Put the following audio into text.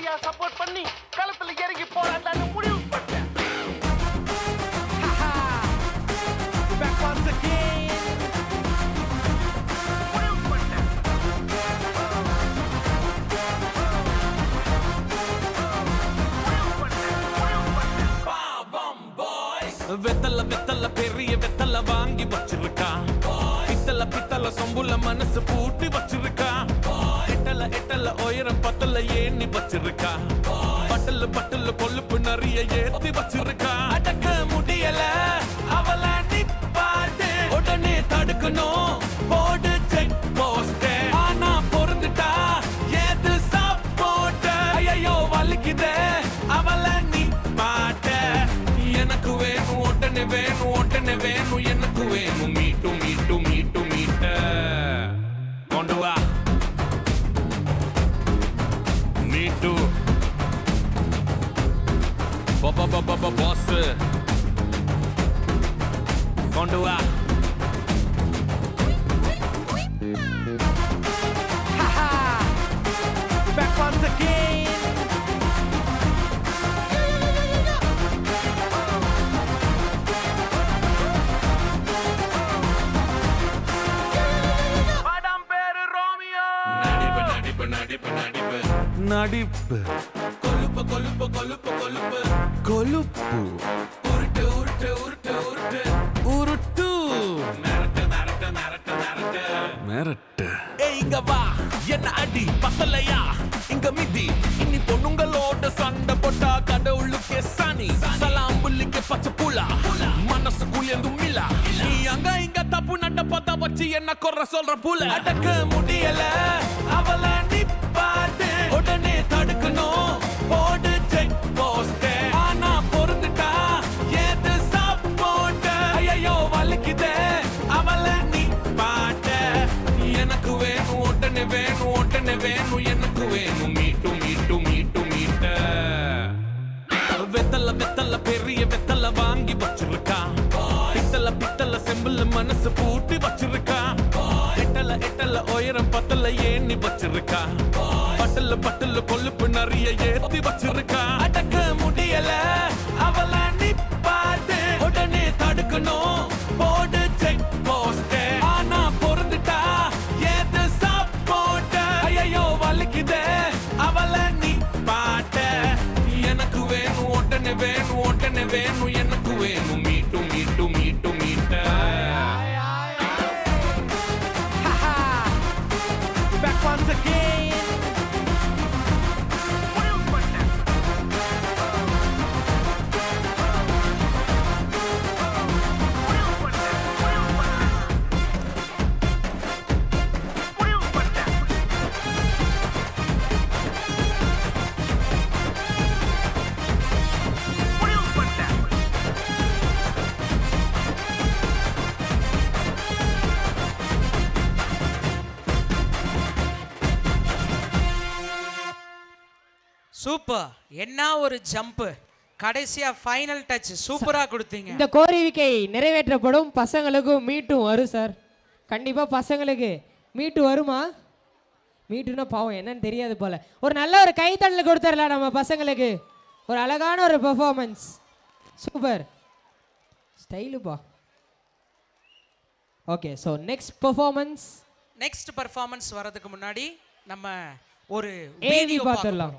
சரியா சப்போர்ட் பண்ணி களத்துல இறங்கி போராடலான்னு முடிவு பண்ணேன். Back once again. முடிவு பண்ணேன். வெத்தல பெரிய வெத்தல வாங்கி வச்சிருக்கா, பித்தல சொம்புல மனசு பூட்டி வச்சிருக்கா, எட்டல உயரம் பத்தல ஏணி வச்சிருக்கா, பட்டல கொழுப்பு நிறைய ஏத்தி வச்சிருக்கா. அடக்க முடியல அவள நிப்பாட்டு, உடனே தடுக்கணும் போடு செக் போஸ்ட். ஆனா பொருந்துட்டா ஏது சப்போர்ட். ஐயோ வலிக்குதே அவள நிப்பாட்ட. எனக்கு வேணும் ஒட்டனே வேணும் எனக்கு வேணும் மீட்டு கொண்டு வா மீட்டு பாஸ் கொண்டு வா. Back once again. படம் பேரு ரோமியோ. நடிப்பு கொழுப்பு உருட்டு மிரட்டு. இங்க வா என்ன அடி பத்தலையா இங்க மிதி. இனி பொண்ணுங்களோட சண்டை போட்டா கடவுளுக்கே சனி. சலாம் புள்ளிக்கு பச்சை புலா மனசு குளியந்து மிலா. நீ அங்க இங்க தப்பு நட்ட பார்த்தா வச்சு என்ன குறை சொல்ற புல. அடக்க முடியல அவள நிப்பாட்டு, உடனே தடுக்கணும் போடு செக் போஸ்ட். ஆனா பொருந்துட்டா ஏது சப்போர்ட். ஐயோ வலிக்குதே அவள நிப்பாட்ட. எனக்கு வேணும் ஒட்டனே வேணும் எனக்கு வேணும் மீட்டு வெத்தல பெரிய வெத்தல வாங்கி வச்சிருக்கா, பித்தல செம்புல மனசு பூட்டி வச்சிருக்கா, எட்டல உயரம் பத்தல ஏணி வச்சிருக்கா, பட்டல கொழுப்பு நிறைய ஏத்தி வச்சிருக்கா. அடக்க முடியல அவள நிப்பாட்டு, உடனே தடுக்கணும் போடு செக் போஸ்ட். ஆனா பொருந்துட்டா ஏது சப்போர்ட். ஐயோ வலிக்குதே அவள நிப்பாட்ட. எனக்கு வேணும் ஒட்டனே வேணும் எனக்கு வேணும் மீட்டு Back once again. முடிவு பண்ணேன். சூப்பர். என்ன ஒரு ஜம்ப். கடைசியா ஃபைனல் டச் சூப்பரா கொடுத்தீங்க. இந்த கோரிக்கை நிறைவேற்றப்படும். பசங்களுக்கு மீட்டும் வரும் சார். கண்டிப்பா பசங்களுக்கு மீட்டு வருமா? மீட்டுனா பாவம் என்னன்னு தெரியாது போல. ஒரு நல்ல ஒரு கைத்தட்டல் கொடுத்துடலாம் நம்ம பசங்களுக்கு. ஒரு அழகான ஒரு பெர்ஃபார்மன்ஸ். சூப்பர் ஸ்டைலுப்பா. ஓகே, ஸோ நெக்ஸ்ட் பெர்ஃபார்மன்ஸ் வரதுக்கு முன்னாடி நம்ம ஒரு ஏவி பார்த்துடலாம்.